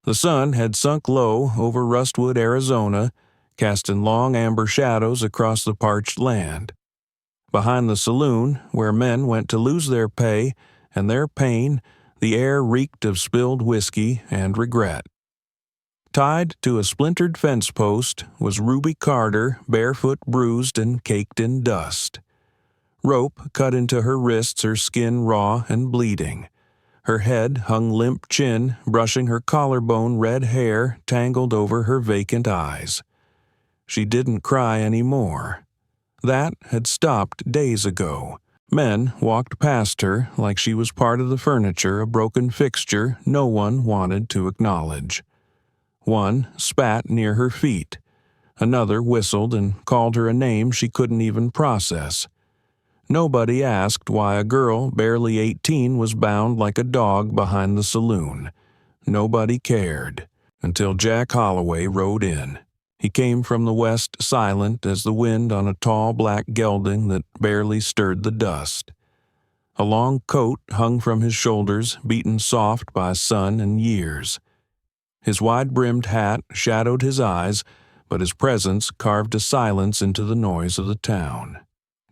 The sun had sunk low over Rustwood, Arizona, casting long amber shadows across the parched land. Behind the saloon, where men went to lose their pay and their pain, the air reeked of spilled whiskey and regret. Tied to a splintered fence post was Ruby Carter, barefoot, bruised, and caked in dust. Rope cut into her wrists, her skin raw and bleeding. Her head hung limp chin, brushing her collarbone red hair tangled over her vacant eyes. She didn't cry anymore. That had stopped days ago. Men walked past her like she was part of the furniture, a broken fixture no one wanted to acknowledge. One spat near her feet. Another whistled and called her a name she couldn't even process. Nobody asked why a girl barely 18 was bound like a dog behind the saloon. Nobody cared, until Jack Holloway rode in. He came from the west silent as the wind on a tall black gelding that barely stirred the dust. A long coat hung from his shoulders, beaten soft by sun and years. His wide-brimmed hat shadowed his eyes, but his presence carved a silence into the noise of the town.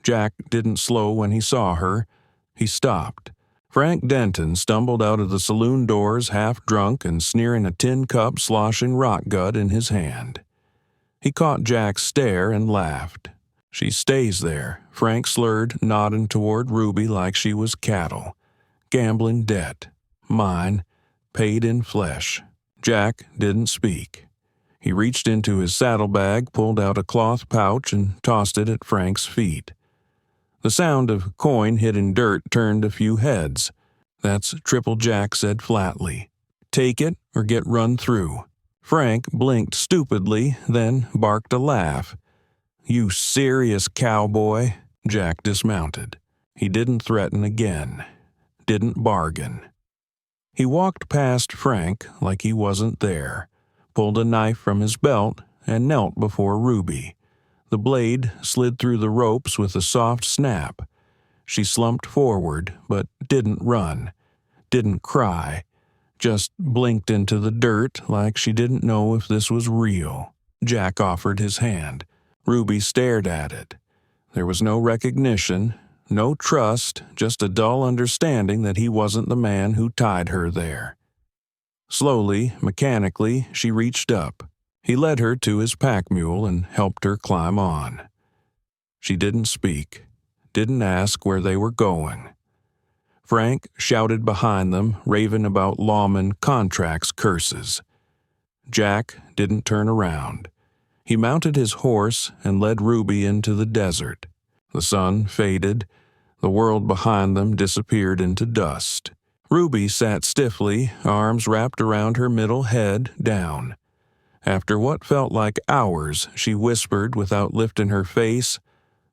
Jack didn't slow when he saw her. He stopped. Frank Denton stumbled out of the saloon doors half drunk and sneering a tin cup sloshing rock gut in his hand. He caught Jack's stare and laughed. "She stays there," Frank slurred, nodding toward Ruby like she was cattle. "Gambling debt. Mine. Paid in flesh." Jack didn't speak. He reached into his saddlebag, pulled out a cloth pouch, and tossed it at Frank's feet. The sound of coin hit in dirt turned a few heads. "That's Triple Jack," said flatly. "Take it or get run through." Frank blinked stupidly, then barked a laugh. "You serious, cowboy?" Jack dismounted. He didn't threaten again. Didn't bargain. He walked past Frank like he wasn't there, pulled a knife from his belt, and knelt before Ruby. The blade slid through the ropes with a soft snap. She slumped forward, but didn't run, didn't cry, just blinked into the dirt like she didn't know if this was real. Jack offered his hand. Ruby stared at it. There was no recognition, no trust, just a dull understanding that he wasn't the man who tied her there. Slowly, mechanically, she reached up. He led her to his pack mule and helped her climb on. She didn't speak, didn't ask where they were going. Frank shouted behind them, raving about lawmen, contracts, curses. Jack didn't turn around. He mounted his horse and led Ruby into the desert. The sun faded. The world behind them disappeared into dust. Ruby sat stiffly, arms wrapped around her middle head, down. After what felt like hours, she whispered without lifting her face,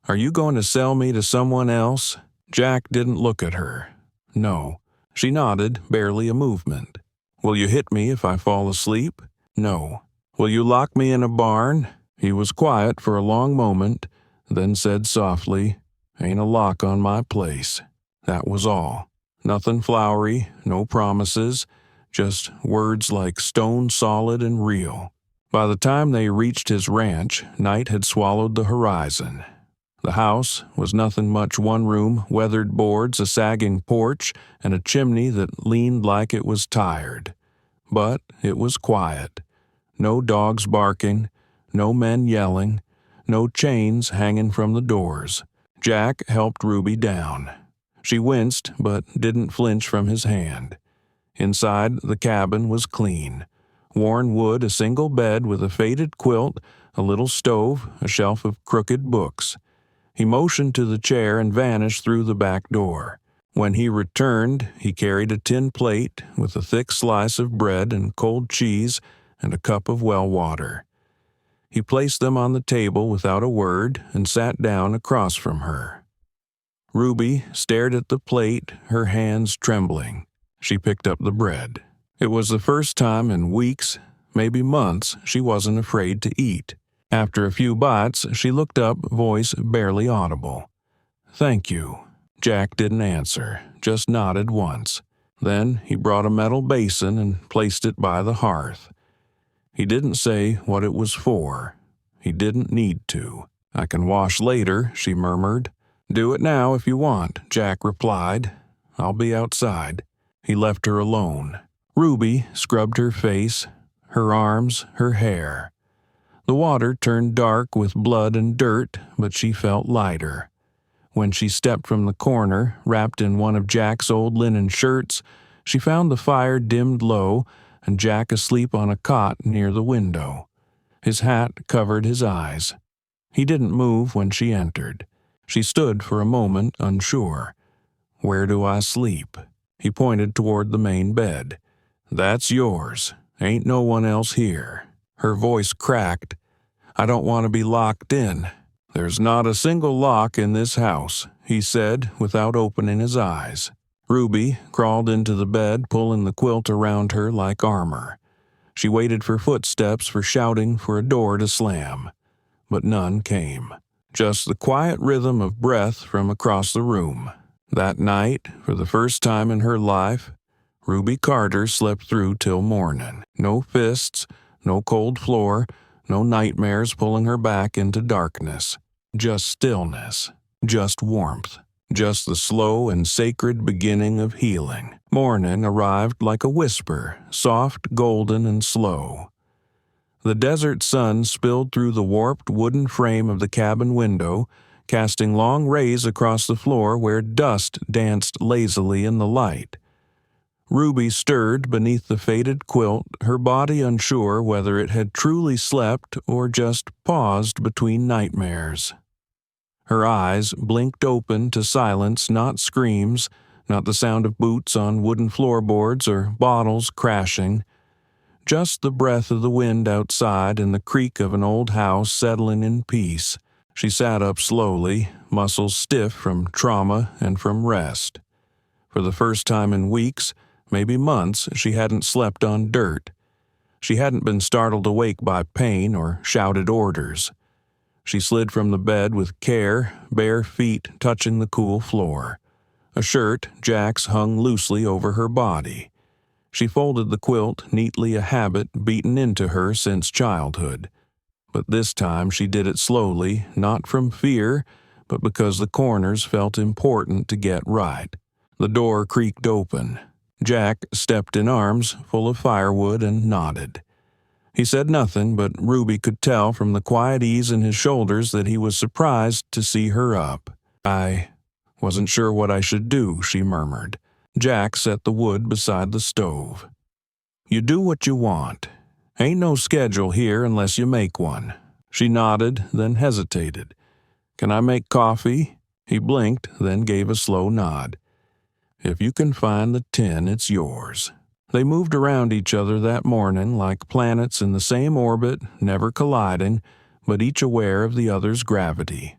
"Are you going to sell me to someone else?" Jack didn't look at her. No. She nodded, barely a movement. "Will you hit me if I fall asleep?" No. "Will you lock me in a barn?" He was quiet for a long moment, then said softly, "Ain't a lock on my place." That was all. Nothing flowery, no promises, just words like stone solid and real. By the time they reached his ranch, night had swallowed the horizon. The house was nothing much: one room, weathered boards, a sagging porch, and a chimney that leaned like it was tired. But it was quiet. No dogs barking, no men yelling, no chains hanging from the doors. Jack helped Ruby down. She winced, but didn't flinch from his hand. Inside, the cabin was clean. Worn wood, a single bed with a faded quilt, a little stove, a shelf of crooked books. He motioned to the chair and vanished through the back door. When he returned, he carried a tin plate with a thick slice of bread and cold cheese and a cup of well water. He placed them on the table without a word and sat down across from her. Ruby stared at the plate, her hands trembling. She picked up the bread. It was the first time in weeks, maybe months, she wasn't afraid to eat. After a few bites, she looked up, voice barely audible. "Thank you." Jack didn't answer, just nodded once. Then he brought a metal basin and placed it by the hearth. He didn't say what it was for. He didn't need to. "I can wash later," she murmured. "Do it now if you want," Jack replied. "I'll be outside." He left her alone. Ruby scrubbed her face, her arms, her hair. The water turned dark with blood and dirt, but she felt lighter. When she stepped from the corner, wrapped in one of Jack's old linen shirts, she found the fire dimmed low and Jack asleep on a cot near the window. His hat covered his eyes. He didn't move when she entered. She stood for a moment, unsure. "Where do I sleep?" He pointed toward the main bed. "That's yours. Ain't no one else here." Her voice cracked. "I don't want to be locked in." "There's not a single lock in this house," he said without opening his eyes. Ruby crawled into the bed, pulling the quilt around her like armor. She waited for footsteps, for shouting for a door to slam. But none came. Just the quiet rhythm of breath from across the room. That night, for the first time in her life, Ruby Carter slept through till morning. No fists, no cold floor, no nightmares pulling her back into darkness. Just stillness, just warmth, just the slow and sacred beginning of healing. Morning arrived like a whisper, soft, golden, and slow. The desert sun spilled through the warped wooden frame of the cabin window, casting long rays across the floor where dust danced lazily in the light. Ruby stirred beneath the faded quilt, her body unsure whether it had truly slept or just paused between nightmares. Her eyes blinked open to silence, not screams, not the sound of boots on wooden floorboards or bottles crashing. Just the breath of the wind outside and the creak of an old house settling in peace. She sat up slowly, muscles stiff from trauma and from rest. For the first time in weeks, maybe months, she hadn't slept on dirt. She hadn't been startled awake by pain or shouted orders. She slid from the bed with care, bare feet touching the cool floor. A shirt, Jack's, hung loosely over her body. She folded the quilt, neatly, a habit beaten into her since childhood. But this time she did it slowly, not from fear, but because the corners felt important to get right. The door creaked open. Jack stepped in arms, full of firewood, and nodded. He said nothing, but Ruby could tell from the quiet ease in his shoulders that he was surprised to see her up. "I wasn't sure what I should do," she murmured. Jack set the wood beside the stove. "You do what you want. Ain't no schedule here unless you make one." She nodded, then hesitated. "Can I make coffee?" He blinked, then gave a slow nod. "If you can find the tin, it's yours." They moved around each other that morning like planets in the same orbit, never colliding, but each aware of the other's gravity.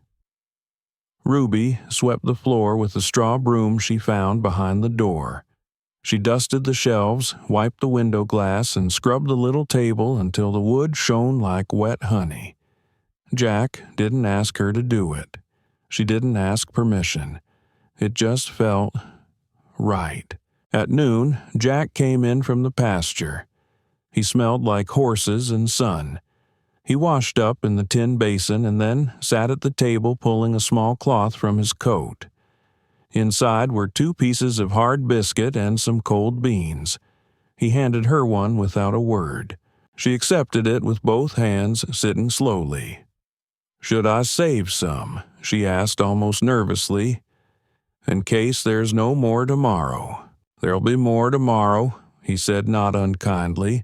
Ruby swept the floor with the straw broom she found behind the door. She dusted the shelves, wiped the window glass, and scrubbed the little table until the wood shone like wet honey. Jack didn't ask her to do it. She didn't ask permission. It just felt right. At noon, Jack came in from the pasture. He smelled like horses and sun. He washed up in the tin basin and then sat at the table pulling a small cloth from his coat. Inside were 2 pieces of hard biscuit and some cold beans. He handed her one without a word. She accepted it with both hands, sitting slowly. "Should I save some?" she asked almost nervously. "In case there's no more tomorrow." "There'll be more tomorrow," he said not unkindly.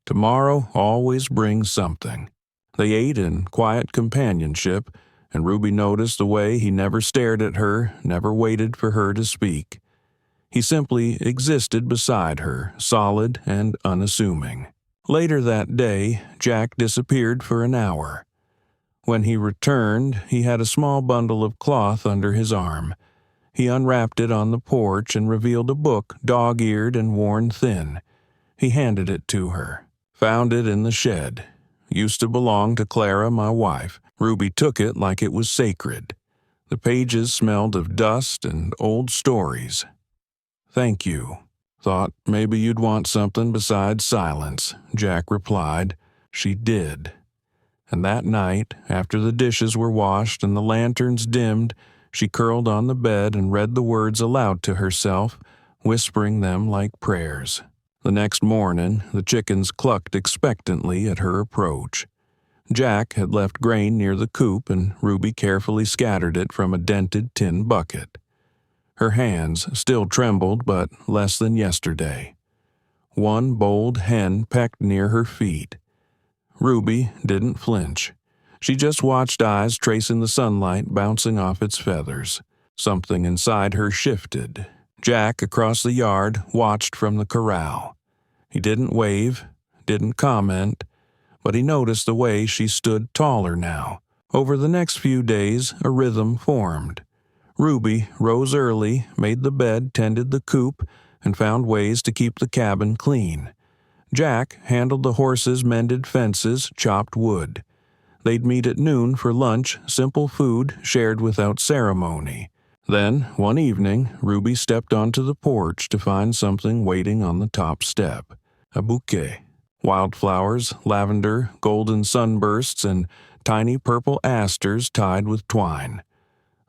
"Tomorrow always brings something." They ate in quiet companionship, and Ruby noticed the way he never stared at her, never waited for her to speak. He simply existed beside her, solid and unassuming. Later that day, Jack disappeared for an hour. When he returned, he had a small bundle of cloth under his arm. He unwrapped it on the porch and revealed a book dog-eared and worn thin. He handed it to her. "Found it in the shed. Used to belong to Clara, my wife." Ruby took it like it was sacred. The pages smelled of dust and old stories. "Thank you. "Thought maybe you'd want something besides silence," Jack replied. She did. And that night, after the dishes were washed and the lanterns dimmed, she curled on the bed and read the words aloud to herself, whispering them like prayers. The next morning, the chickens clucked expectantly at her approach. Jack had left grain near the coop, and Ruby carefully scattered it from a dented tin bucket. Her hands still trembled, but less than yesterday. One bold hen pecked near her feet. Ruby didn't flinch. She just watched, eyes tracing the sunlight bouncing off its feathers. Something inside her shifted. Jack, across the yard, watched from the corral. He didn't wave, didn't comment, but he noticed the way she stood taller now. Over the next few days, a rhythm formed. Ruby rose early, made the bed, tended the coop, and found ways to keep the cabin clean. Jack handled the horses, mended fences, chopped wood. They'd meet at noon for lunch, simple food shared without ceremony. Then, one evening, Ruby stepped onto the porch to find something waiting on the top step. A bouquet. Wildflowers, lavender, golden sunbursts, and tiny purple asters tied with twine.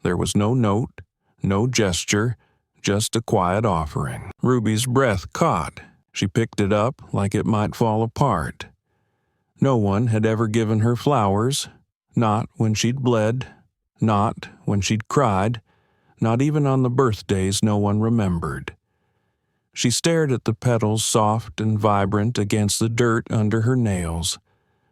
There was no note, no gesture, just a quiet offering. Ruby's breath caught. She picked it up like it might fall apart. No one had ever given her flowers, not when she'd bled, not when she'd cried, not even on the birthdays no one remembered. She stared at the petals, soft and vibrant against the dirt under her nails.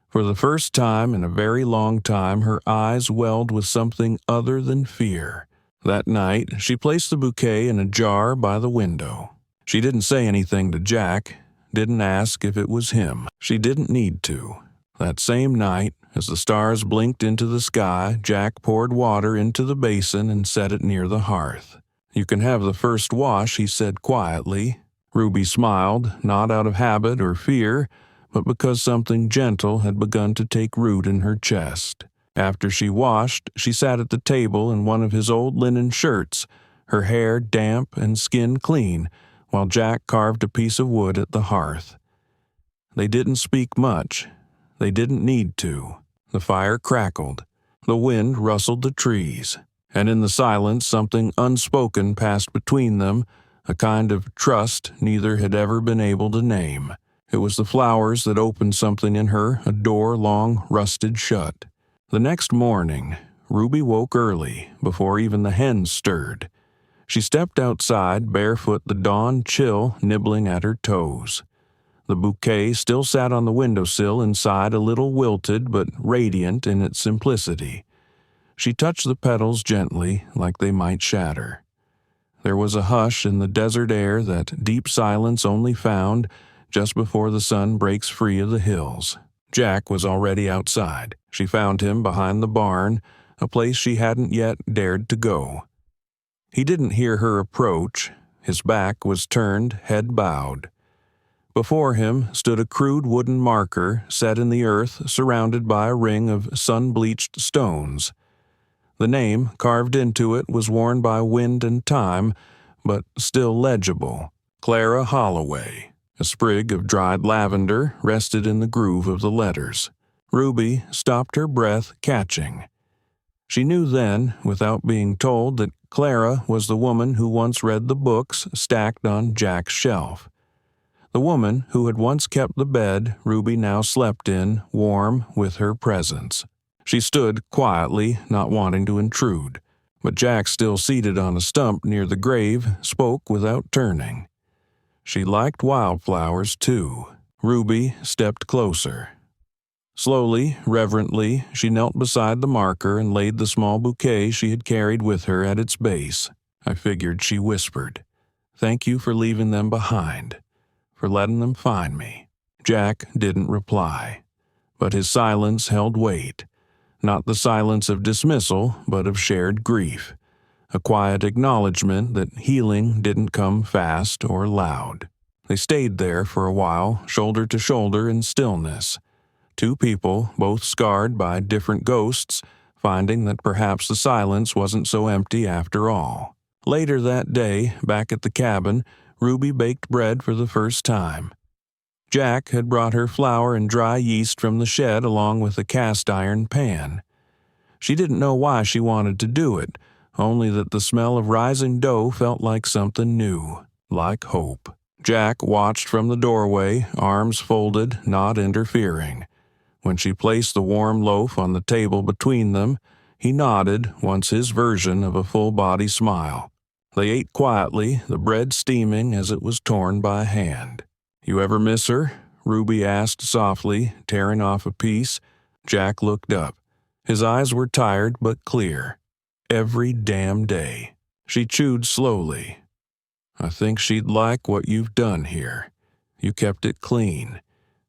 For the first time in a very long time, her eyes welled with something other than fear. That night, she placed the bouquet in a jar by the window. She didn't say anything to Jack, didn't ask if it was him. She didn't need to. That same night, as the stars blinked into the sky, Jack poured water into the basin and set it near the hearth. "You can have the first wash," he said quietly. Ruby smiled, not out of habit or fear, but because something gentle had begun to take root in her chest. After she washed, she sat at the table in one of his old linen shirts, her hair damp and skin clean, while Jack carved a piece of wood at the hearth. They didn't speak much. They didn't need to. The fire crackled. The wind rustled the trees. And in the silence, something unspoken passed between them, a kind of trust neither had ever been able to name. It was the flowers that opened something in her, a door long rusted shut. The next morning, Ruby woke early, before even the hens stirred. She stepped outside, barefoot, the dawn chill nibbling at her toes. The bouquet still sat on the windowsill inside, a little wilted but radiant in its simplicity. She touched the petals gently, like they might shatter. There was a hush in the desert air, that deep silence only found just before the sun breaks free of the hills. Jack was already outside. She found him behind the barn, a place she hadn't yet dared to go. He didn't hear her approach. His back was turned, head bowed. Before him stood a crude wooden marker set in the earth, surrounded by a ring of sun-bleached stones. The name carved into it was worn by wind and time, but still legible. Clara Holloway. A sprig of dried lavender rested in the groove of the letters. Ruby stopped her breath, catching. She knew then, without being told, that Clara was the woman who once read the books stacked on Jack's shelf. The woman who had once kept the bed Ruby now slept in, warm with her presence. She stood quietly, not wanting to intrude, but Jack, still seated on a stump near the grave, spoke without turning. She liked wildflowers, too. Ruby stepped closer. Slowly, reverently, she knelt beside the marker and laid the small bouquet she had carried with her at its base. "I figured," she whispered. "Thank you for leaving them behind, for letting them find me." Jack didn't reply, but his silence held weight. Not the silence of dismissal, but of shared grief. A quiet acknowledgement that healing didn't come fast or loud. They stayed there for a while, shoulder to shoulder in stillness. Two people, both scarred by different ghosts, finding that perhaps the silence wasn't so empty after all. Later that day, back at the cabin, Ruby baked bread for the first time. Jack had brought her flour and dry yeast from the shed along with a cast-iron pan. She didn't know why she wanted to do it, only that the smell of rising dough felt like something new, like hope. Jack watched from the doorway, arms folded, not interfering. When she placed the warm loaf on the table between them, he nodded, once his version of a full-body smile. They ate quietly, the bread steaming as it was torn by hand. "You ever miss her?" Ruby asked softly, tearing off a piece. Jack looked up. His eyes were tired but clear. "Every damn day." She chewed slowly. "I think she'd like what you've done here. You kept it clean.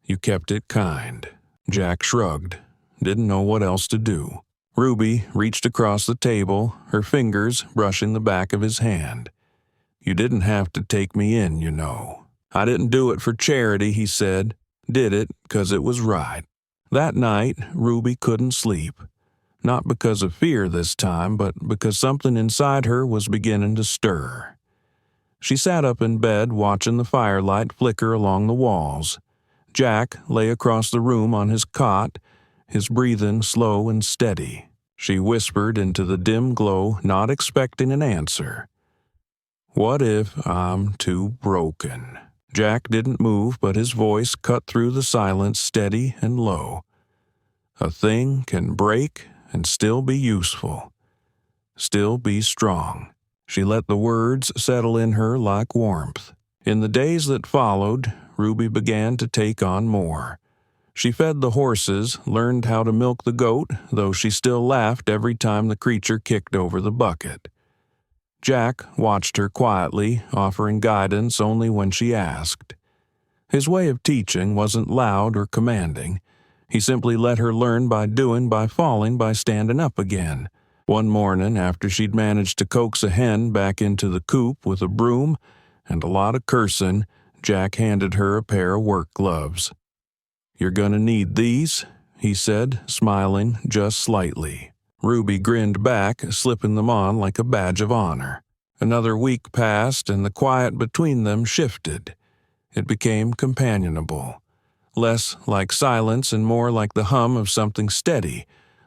You kept it kind." Jack shrugged. Didn't know what else to do. Ruby reached across the table, her fingers brushing the back of his hand. "You didn't have to take me in, you know. I didn't do it for charity," he said. "Did it 'cause it was right." That night, Ruby couldn't sleep. Not because of fear this time, but because something inside her was beginning to stir. She sat up in bed watching the firelight flicker along the walls. Jack lay across the room on his cot, his breathing slow and steady. She whispered into the dim glow, not expecting an answer. "What if I'm too broken?" Jack didn't move, but his voice cut through the silence steady and low. "A thing can break and still be useful. Still be strong." She let the words settle in her like warmth. In the days that followed, Ruby began to take on more. She fed the horses, learned how to milk the goat, though she still laughed every time the creature kicked over the bucket. Jack watched her quietly, offering guidance only when she asked. His way of teaching wasn't loud or commanding. He simply let her learn by doing, by falling, by standing up again. One morning, after she'd managed to coax a hen back into the coop with a broom and a lot of cursing, Jack handed her a pair of work gloves. "You're gonna need these," he said, smiling just slightly. Ruby grinned back, slipping them on like a badge of honor. Another week passed, and the quiet between them shifted. It became companionable. Less like silence and more like the hum of something steady,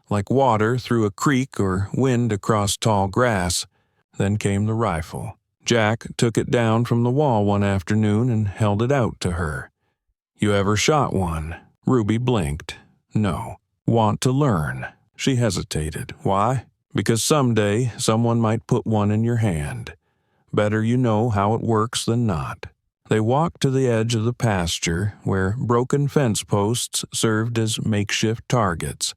like water through a creek or wind across tall grass. Then came the rifle. Jack took it down from the wall one afternoon and held it out to her. "You ever shot one?" Ruby blinked. "No." "Want to learn?" She hesitated. "Why?" "Because someday someone might put one in your hand. Better you know how it works than not." They walked to the edge of the pasture, where broken fence posts served as makeshift targets.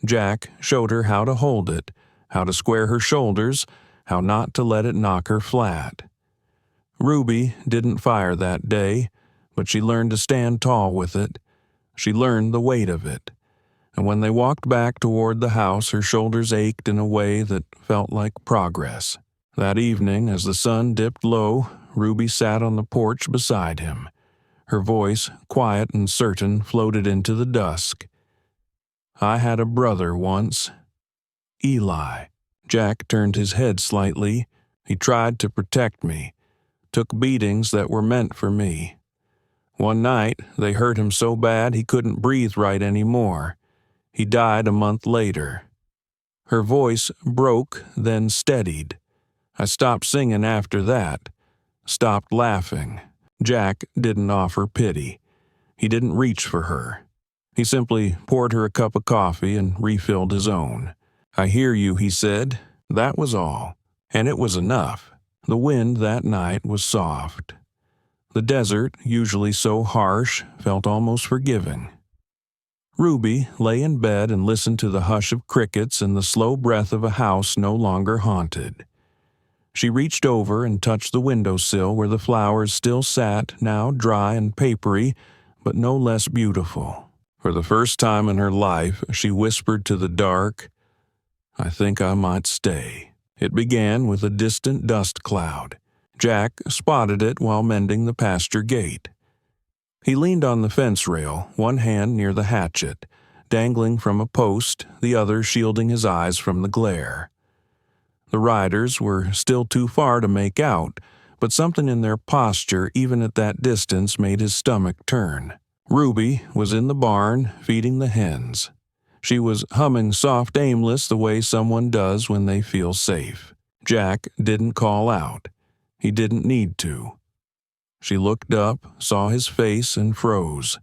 Jack showed her how to hold it, how to square her shoulders, how not to let it knock her flat. Ruby didn't fire that day, but she learned to stand tall with it. She learned the weight of it. And when they walked back toward the house, her shoulders ached in a way that felt like progress. That evening, as the sun dipped low, Ruby sat on the porch beside him. Her voice, quiet and certain, floated into the dusk. "I had a brother once. Eli." Jack turned his head slightly. "He tried to protect me, took beatings that were meant for me. One night, they hurt him so bad he couldn't breathe right anymore. He died a month later." Her voice broke, then steadied. "I stopped singing after that. Stopped laughing." Jack didn't offer pity. He didn't reach for her. He simply poured her a cup of coffee and refilled his own. "I hear you," he said. That was all. And it was enough. The wind that night was soft. The desert, usually so harsh, felt almost forgiving. Ruby lay in bed and listened to the hush of crickets and the slow breath of a house no longer haunted. She reached over and touched the windowsill where the flowers still sat, now dry and papery, but no less beautiful. For the first time in her life, she whispered to the dark, "I think I might stay." It began with a distant dust cloud. Jack spotted it while mending the pasture gate. He leaned on the fence rail, one hand near the hatchet, dangling from a post, the other shielding his eyes from the glare. The riders were still too far to make out, but something in their posture even at that distance made his stomach turn. Ruby was in the barn, feeding the hens. She was humming soft aimless the way someone does when they feel safe. Jack didn't call out. He didn't need to. She looked up, saw his face, and froze.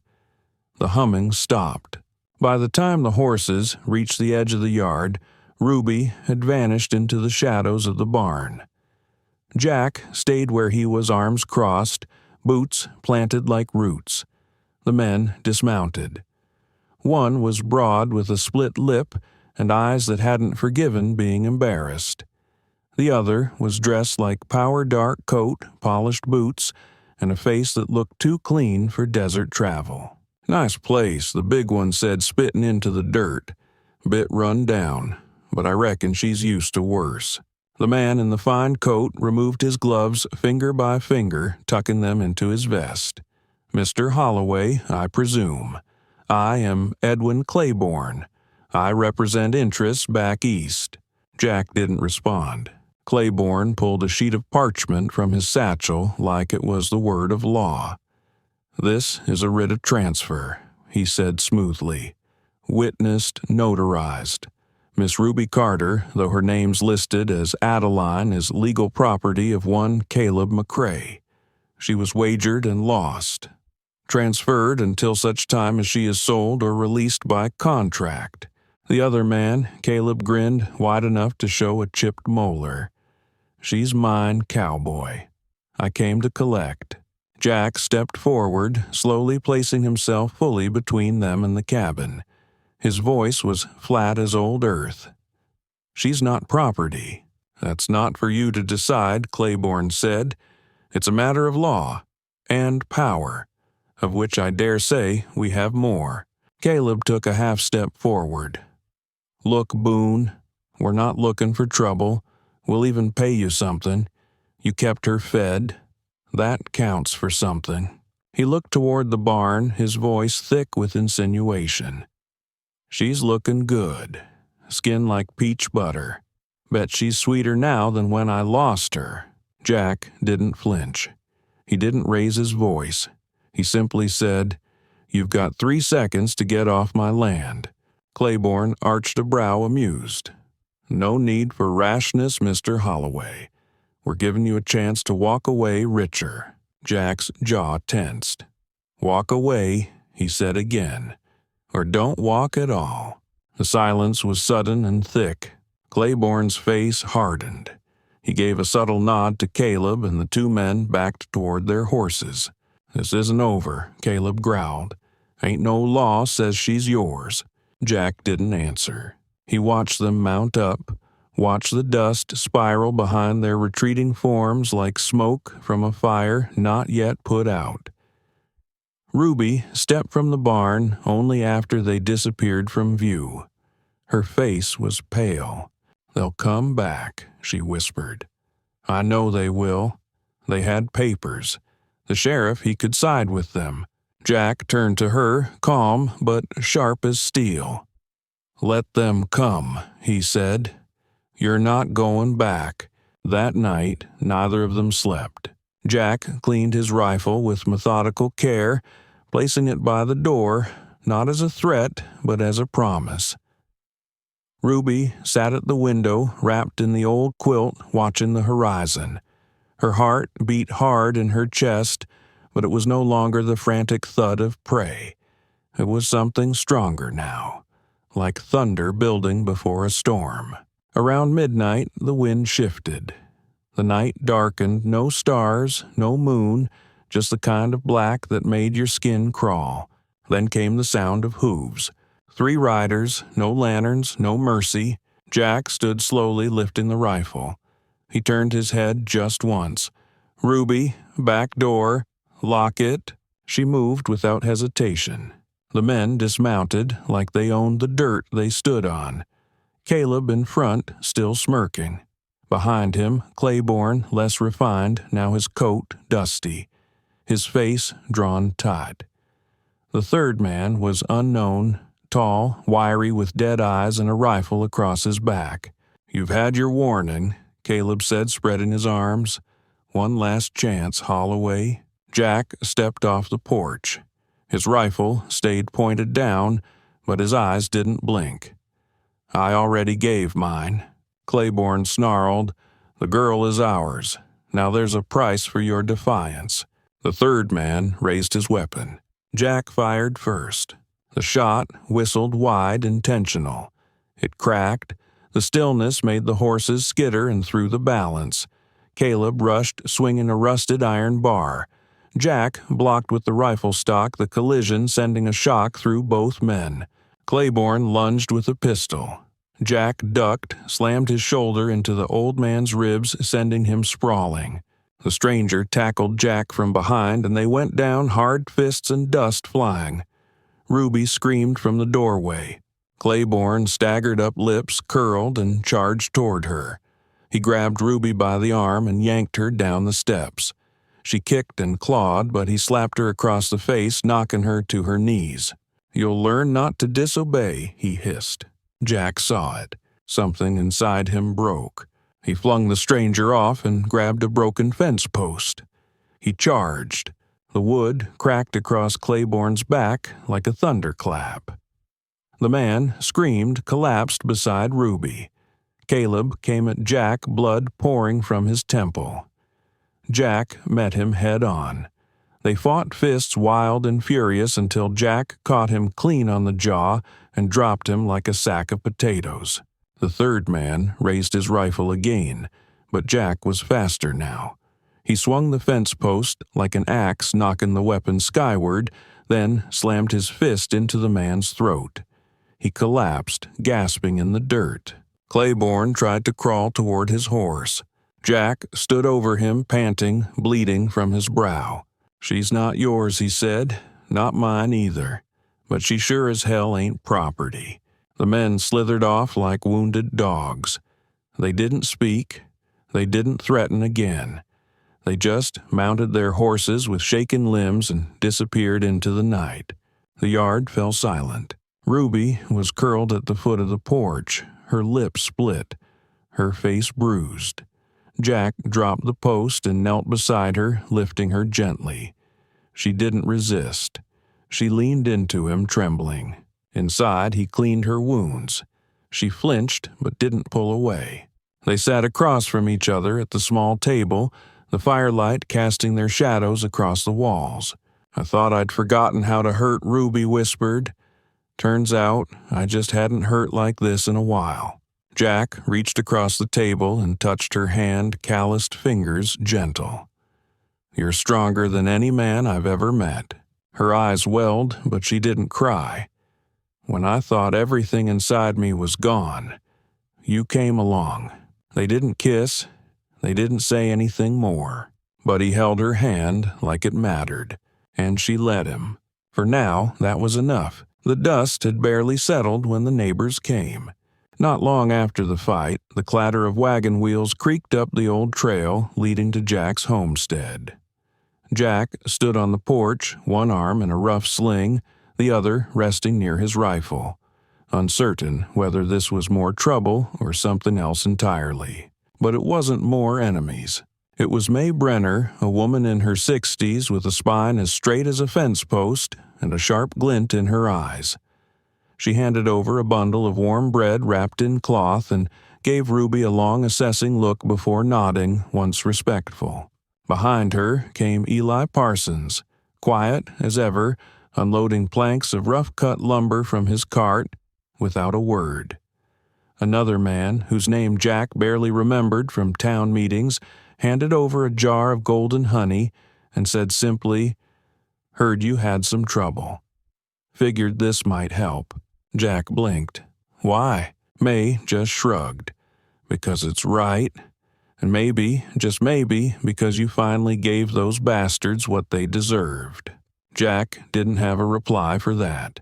The humming stopped. By the time the horses reached the edge of the yard, Ruby had vanished into the shadows of the barn. Jack stayed where he was, arms crossed, boots planted like roots. The men dismounted. One was broad with a split lip and eyes that hadn't forgiven being embarrassed. The other was dressed like power-dark coat, polished boots, and a face that looked too clean for desert travel. "Nice place," the big one said, spitting into the dirt. "Bit run down, but I reckon she's used to worse." The man in the fine coat removed his gloves finger by finger, tucking them into his vest. "Mr. Holloway, I presume. I am Edwin Claiborne. I represent interests back east." Jack didn't respond. Claiborne pulled a sheet of parchment from his satchel like it was the word of law. "This is a writ of transfer," he said smoothly. "Witnessed, notarized. Miss Ruby Carter, though her name's listed as Adeline, is legal property of one Caleb McCrae. She was wagered and lost. Transferred until such time as she is sold or released by contract." The other man, Caleb, grinned wide enough to show a chipped molar. "She's mine, cowboy. I came to collect." Jack stepped forward, slowly placing himself fully between them and the cabin. His voice was flat as old earth. "She's not property. That's not for you to decide," Claiborne said. "It's a matter of law and power, of which I dare say we have more." Caleb took a half step forward. "Look, Boone, we're not looking for trouble. We'll even pay you something. You kept her fed. That counts for something." He looked toward the barn, his voice thick with insinuation. "She's looking good. Skin like peach butter. Bet she's sweeter now than when I lost her." Jack didn't flinch. He didn't raise his voice. He simply said, "You've got 3 seconds to get off my land." Claiborne arched a brow, amused. "No need for rashness, Mr. Holloway. We're giving you a chance to walk away richer." Jack's jaw tensed. "Walk away," he said again, "or don't walk at all." The silence was sudden and thick. Claiborne's face hardened. He gave a subtle nod to Caleb, and the two men backed toward their horses. "This isn't over," Caleb growled. "Ain't no law says she's yours." Jack didn't answer. He watched them mount up, watched the dust spiral behind their retreating forms like smoke from a fire not yet put out. Ruby stepped from the barn only after they disappeared from view. Her face was pale. "They'll come back," she whispered. "I know they will. They had papers. The sheriff, he could side with them." Jack turned to her, calm but sharp as steel. "Let them come," he said. "You're not going back." That night, neither of them slept. Jack cleaned his rifle with methodical care, placing it by the door, not as a threat, but as a promise. Ruby sat at the window, wrapped in the old quilt, watching the horizon. Her heart beat hard in her chest, but it was no longer the frantic thud of prey. It was something stronger now, like thunder building before a storm. Around midnight, the wind shifted. The night darkened, no stars, no moon, just the kind of black that made your skin crawl. Then came the sound of hooves. 3 riders, no lanterns, no mercy. Jack stood slowly lifting the rifle. He turned his head just once. "Ruby, back door, lock it." She moved without hesitation. The men dismounted like they owned the dirt they stood on. Caleb in front, still smirking. Behind him, Claiborne, less refined, now his coat dusty, his face drawn tight. The third man was unknown, tall, wiry with dead eyes and a rifle across his back. "You've had your warning," Caleb said, spreading his arms. One last chance, Holloway. Jack stepped off the porch. His rifle stayed pointed down, but his eyes didn't blink. I already gave mine. Claiborne snarled, "The girl is ours. Now there's a price for your defiance." The third man raised his weapon. Jack fired first. The shot whistled wide, intentional. It cracked. The stillness made the horses skitter and threw the balance. Caleb rushed, swinging a rusted iron bar. Jack blocked with the rifle stock the collision, sending a shock through both men. Claiborne lunged with a pistol. Jack ducked, slammed his shoulder into the old man's ribs, sending him sprawling. The stranger tackled Jack from behind, and they went down, hard fists and dust flying. Ruby screamed from the doorway. Claiborne staggered up, lips curled, and charged toward her. He grabbed Ruby by the arm and yanked her down the steps. She kicked and clawed, but he slapped her across the face, knocking her to her knees. "You'll learn not to disobey," he hissed. Jack saw it. Something inside him broke. He flung the stranger off and grabbed a broken fence post. He charged. The wood cracked across Claiborne's back like a thunderclap. The man screamed, collapsed beside Ruby. Caleb came at Jack, blood pouring from his temple. Jack met him head on. They fought, fists wild and furious, until Jack caught him clean on the jaw and dropped him like a sack of potatoes. The third man raised his rifle again, but Jack was faster now. He swung the fence post like an axe, knocking the weapon skyward, then slammed his fist into the man's throat. He collapsed, gasping in the dirt. Claiborne tried to crawl toward his horse. Jack stood over him, panting, bleeding from his brow. "She's not yours," he said. "Not mine either. But she sure as hell ain't property." The men slithered off like wounded dogs. They didn't speak. They didn't threaten again. They just mounted their horses with shaken limbs and disappeared into the night. The yard fell silent. Ruby was curled at the foot of the porch, her lips split, her face bruised. Jack dropped the post and knelt beside her, lifting her gently. She didn't resist. She leaned into him, trembling. Inside, he cleaned her wounds. She flinched, but didn't pull away. They sat across from each other at the small table, the firelight casting their shadows across the walls. "I thought I'd forgotten how to hurt," Ruby whispered. "Turns out, I just hadn't hurt like this in a while." Jack reached across the table and touched her hand, calloused fingers gentle. "You're stronger than any man I've ever met." Her eyes welled, but she didn't cry. "When I thought everything inside me was gone, you came along." They didn't kiss. They didn't say anything more. But he held her hand like it mattered, and she let him. For now, that was enough. The dust had barely settled when the neighbors came. Not long after the fight, the clatter of wagon wheels creaked up the old trail leading to Jack's homestead. Jack stood on the porch, one arm in a rough sling, the other resting near his rifle, uncertain whether this was more trouble or something else entirely. But it wasn't more enemies. It was May Brenner, a woman in her 60s with a spine as straight as a fence post and a sharp glint in her eyes. She handed over a bundle of warm bread wrapped in cloth and gave Ruby a long assessing look before nodding, once respectful. Behind her came Eli Parsons, quiet as ever, unloading planks of rough-cut lumber from his cart without a word. Another man, whose name Jack barely remembered from town meetings, handed over a jar of golden honey and said simply, "Heard you had some trouble." Figured this might help. Jack blinked. "Why?" May just shrugged. "Because it's right. And maybe, just maybe, because you finally gave those bastards what they deserved." Jack didn't have a reply for that.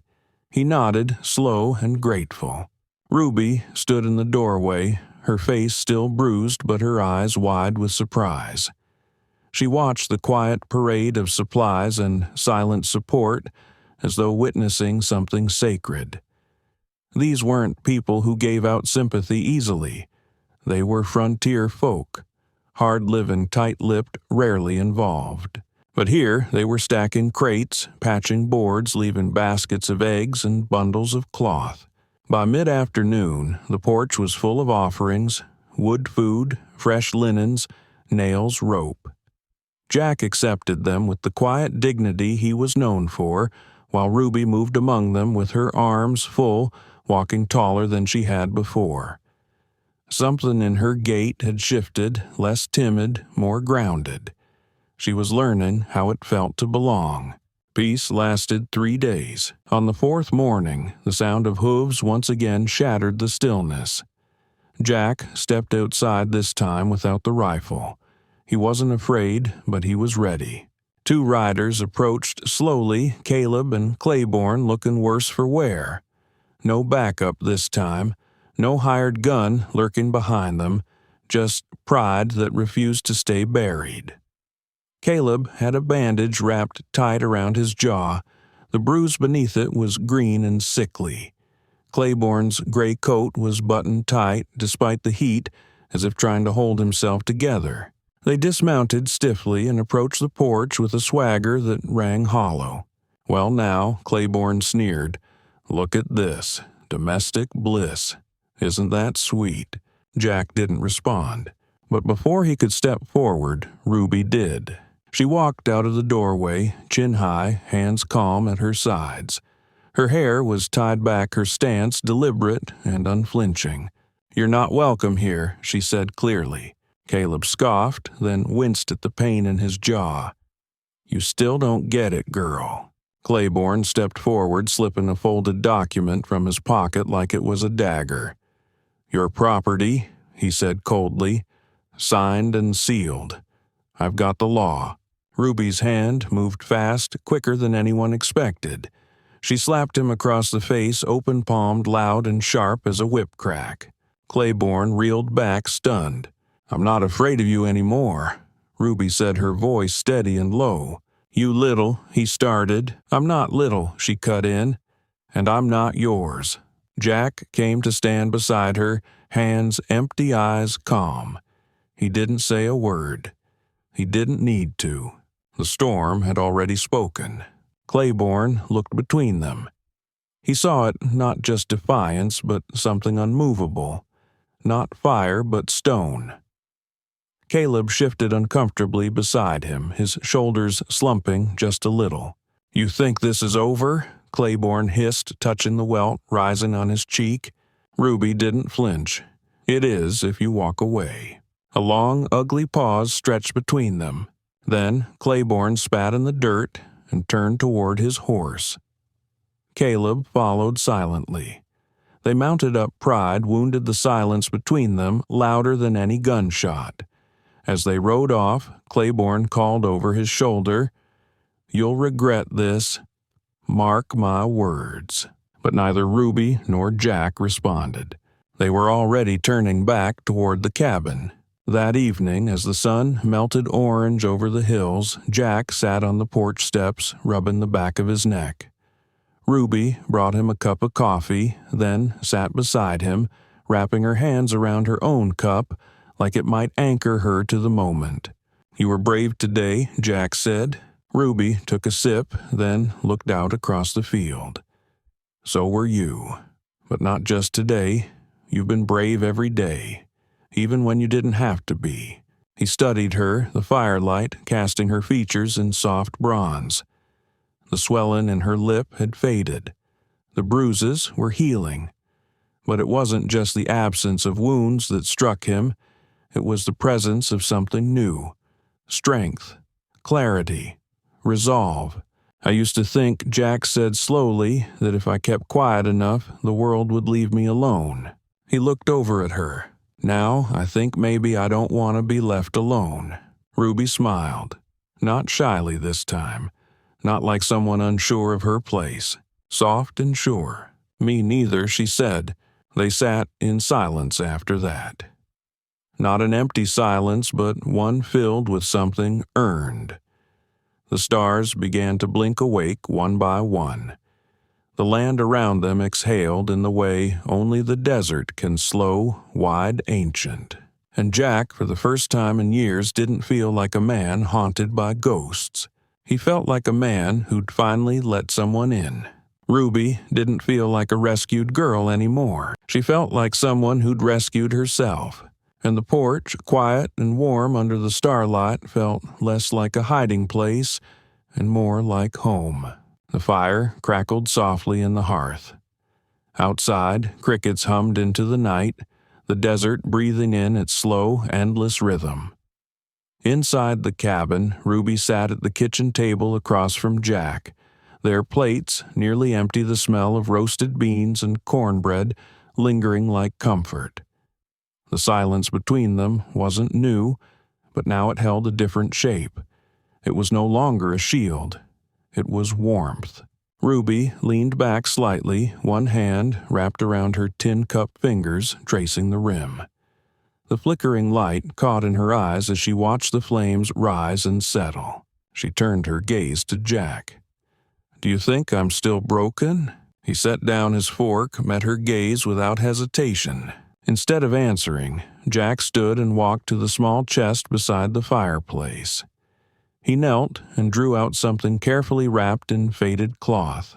He nodded, slow and grateful. Ruby stood in the doorway, her face still bruised but her eyes wide with surprise. She watched the quiet parade of supplies and silent support as though witnessing something sacred. These weren't people who gave out sympathy easily. They were frontier folk, hard-living, tight-lipped, rarely involved. But here they were stacking crates, patching boards, leaving baskets of eggs and bundles of cloth. By mid-afternoon, the porch was full of offerings, wood food, fresh linens, nails, rope. Jack accepted them with the quiet dignity he was known for, while Ruby moved among them with her arms full, walking taller than she had before. Something in her gait had shifted, less timid, more grounded. She was learning how it felt to belong. Peace lasted 3 days. On the 4th morning, the sound of hooves once again shattered the stillness. Jack stepped outside this time without the rifle. He wasn't afraid, but he was ready. 2 riders approached slowly, Caleb and Claiborne looking worse for wear. No backup this time, no hired gun lurking behind them, just pride that refused to stay buried. Caleb had a bandage wrapped tight around his jaw. The bruise beneath it was green and sickly. Claiborne's gray coat was buttoned tight despite the heat, as if trying to hold himself together. They dismounted stiffly and approached the porch with a swagger that rang hollow. Well now, Claiborne sneered, "Look at this. Domestic bliss. Isn't that sweet?" Jack didn't respond. But before he could step forward, Ruby did. She walked out of the doorway, chin high, hands calm at her sides. Her hair was tied back, her stance deliberate and unflinching. "You're not welcome here," she said clearly. Caleb scoffed, then winced at the pain in his jaw. "You still don't get it, girl." Claiborne stepped forward, slipping a folded document from his pocket like it was a dagger. "Your property," he said coldly, "signed and sealed. I've got the law." Ruby's hand moved fast, quicker than anyone expected. She slapped him across the face, open-palmed, loud and sharp as a whip crack. Claiborne reeled back, stunned. "I'm not afraid of you anymore," Ruby said, her voice steady and low. "You little," he started. "I'm not little," she cut in. "And I'm not yours." Jack came to stand beside her, hands empty, eyes calm. He didn't say a word. He didn't need to. The storm had already spoken. Claiborne looked between them. He saw it not just defiance, but something unmovable. Not fire, but stone. Caleb shifted uncomfortably beside him, his shoulders slumping just a little. "You think this is over?" Claiborne hissed, touching the welt rising on his cheek. Ruby didn't flinch. "It is if you walk away." A long, ugly pause stretched between them. Then Claiborne spat in the dirt and turned toward his horse. Caleb followed silently. They mounted up. Pride wounded the silence between them louder than any gunshot. As they rode off, Claiborne called over his shoulder, "You'll regret this. Mark my words." But neither Ruby nor Jack responded. They were already turning back toward the cabin. That evening, as the sun melted orange over the hills, Jack sat on the porch steps, rubbing the back of his neck. Ruby brought him a cup of coffee, then sat beside him, wrapping her hands around her own cup like it might anchor her to the moment. "You were brave today," Jack said. Ruby took a sip, then looked out across the field. "So were you. But not just today. You've been brave every day, even when you didn't have to be." He studied her, the firelight casting her features in soft bronze. The swelling in her lip had faded. The bruises were healing. But it wasn't just the absence of wounds that struck him. It was the presence of something new. Strength, clarity, resolve. "I used to think," Jack said slowly, "that if I kept quiet enough, the world would leave me alone." He looked over at her. "Now I think maybe I don't want to be left alone." Ruby smiled. Not shyly this time. Not like someone unsure of her place. Soft and sure. "Me neither," she said. They sat in silence after that. Not an empty silence, but one filled with something earned. The stars began to blink awake one by one. The land around them exhaled in the way only the desert can slow, wide, ancient. And Jack, for the first time in years, didn't feel like a man haunted by ghosts. He felt like a man who'd finally let someone in. Ruby didn't feel like a rescued girl anymore. She felt like someone who'd rescued herself. And the porch, quiet and warm under the starlight, felt less like a hiding place and more like home. The fire crackled softly in the hearth. Outside, crickets hummed into the night, the desert breathing in its slow, endless rhythm. Inside the cabin, Ruby sat at the kitchen table across from Jack. Their plates, nearly empty, the smell of roasted beans and cornbread lingering like comfort. The silence between them wasn't new, but now it held a different shape. It was no longer a shield. It was warmth. Ruby leaned back slightly, one hand wrapped around her tin cup fingers, tracing the rim. The flickering light caught in her eyes as she watched the flames rise and settle. She turned her gaze to Jack. "Do you think I'm still broken?" He set down his fork, met her gaze without hesitation. Instead of answering, Jack stood and walked to the small chest beside the fireplace. He knelt and drew out something carefully wrapped in faded cloth.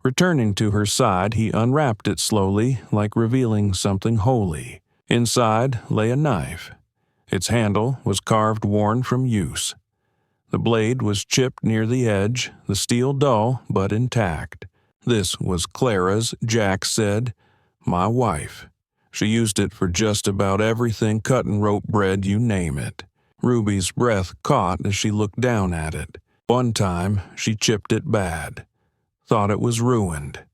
Returning to her side, he unwrapped it slowly, like revealing something holy. Inside lay a knife. Its handle was carved worn from use. The blade was chipped near the edge, the steel dull but intact. "This was Clara's," Jack said. "My wife. She used it for just about everything, cut and rope bread, you name it." Ruby's breath caught as she looked down at it. One time, she chipped it bad. Thought it was ruined.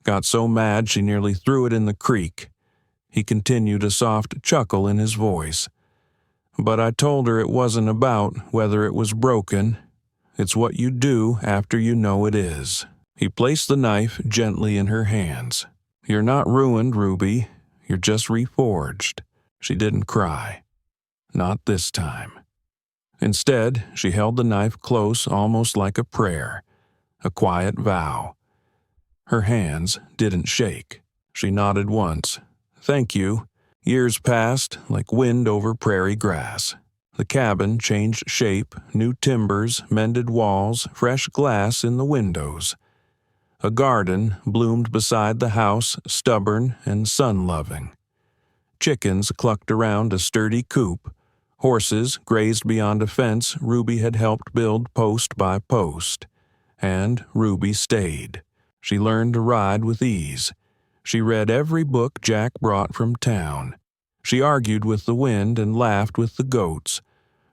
Got so mad she nearly threw it in the creek. He continued, a soft chuckle in his voice. "But I told her it wasn't about whether it was broken. It's what you do after you know it is." He placed the knife gently in her hands. "You're not ruined, Ruby. You're just reforged." She didn't cry. Not this time. Instead, she held the knife close, almost like a prayer, a quiet vow. Her hands didn't shake. She nodded once. "Thank you." Years passed like wind over prairie grass. The cabin changed shape, new timbers, mended walls, fresh glass in the windows. A garden bloomed beside the house, stubborn and sun-loving. Chickens clucked around a sturdy coop. Horses grazed beyond a fence Ruby had helped build post by post. And Ruby stayed. She learned to ride with ease. She read every book Jack brought from town. She argued with the wind and laughed with the goats.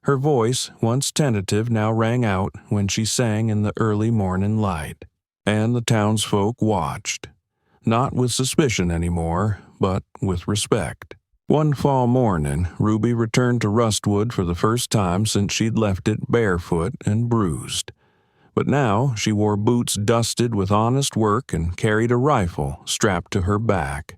Her voice, once tentative, now rang out when she sang in the early morning light. And the townsfolk watched. Not with suspicion anymore, but with respect. One fall morning, Ruby returned to Rustwood for the first time since she'd left it barefoot and bruised. But now she wore boots dusted with honest work and carried a rifle strapped to her back.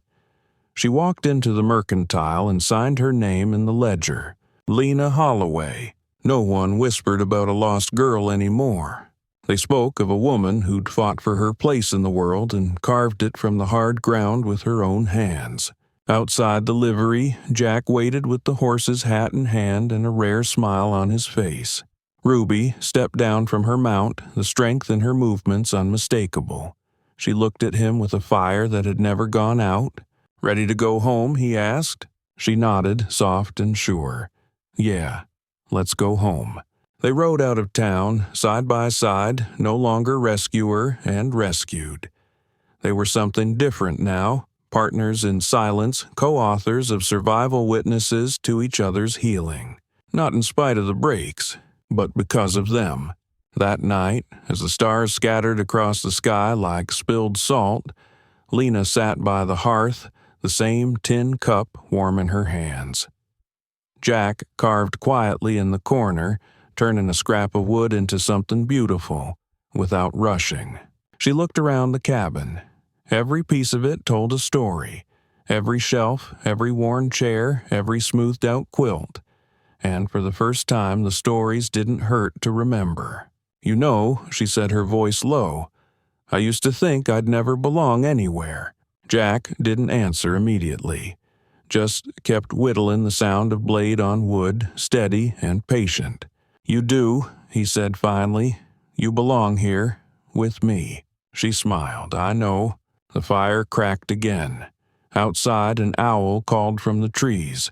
She walked into the mercantile and signed her name in the ledger. Lena Holloway. No one whispered about a lost girl anymore. They spoke of a woman who'd fought for her place in the world and carved it from the hard ground with her own hands. Outside the livery, Jack waited with the horse's hat in hand and a rare smile on his face. Ruby stepped down from her mount, the strength in her movements unmistakable. She looked at him with a fire that had never gone out. "Ready to go home?" he asked. She nodded, soft and sure. "Yeah, let's go home." They rode out of town, side by side, no longer rescuer and rescued. They were something different now. Partners in silence, co-authors of survival witnesses to each other's healing. Not in spite of the breaks, but because of them. That night, as the stars scattered across the sky like spilled salt, Lena sat by the hearth, the same tin cup warm in her hands. Jack carved quietly in the corner, turning a scrap of wood into something beautiful, without rushing. She looked around the cabin. Every piece of it told a story. Every shelf, every worn chair, every smoothed-out quilt. And for the first time, the stories didn't hurt to remember. "You know," she said, her voice low, "I used to think I'd never belong anywhere." Jack didn't answer immediately. just kept whittling the sound of blade on wood, steady and patient. "You do," he said finally. "You belong here, with me." She smiled. "I know." The fire cracked again. Outside, an owl called from the trees.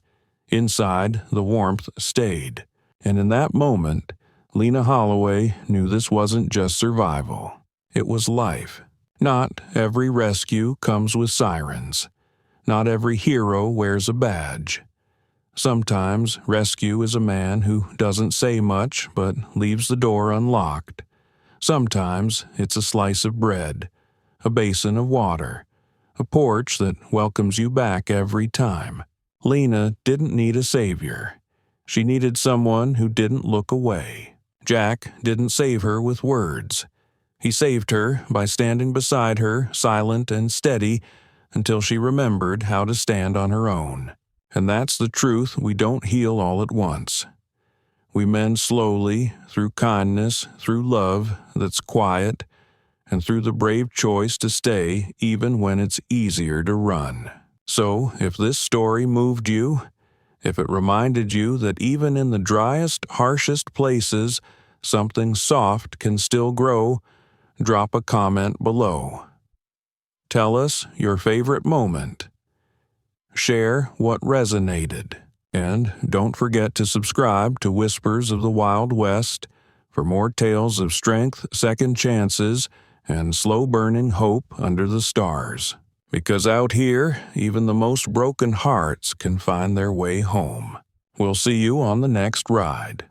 Inside, the warmth stayed. And in that moment, Lena Holloway knew this wasn't just survival. It was life. Not every rescue comes with sirens. Not every hero wears a badge. Sometimes rescue is a man who doesn't say much but leaves the door unlocked. Sometimes it's a slice of bread, a basin of water, a porch that welcomes you back every time. Lena didn't need a savior. She needed someone who didn't look away. Jack didn't save her with words. He saved her by standing beside her, silent and steady, until she remembered how to stand on her own. And that's the truth we don't heal all at once. We mend slowly, through kindness, through love that's quiet, and through the brave choice to stay even when it's easier to run. So, if this story moved you, if it reminded you that even in the driest, harshest places, something soft can still grow, drop a comment below. Tell us your favorite moment. Share what resonated. And don't forget to subscribe to Whispers of the Wild West for more tales of strength, second chances, and slow-burning hope under the stars. Because out here, even the most broken hearts can find their way home. We'll see you on the next ride.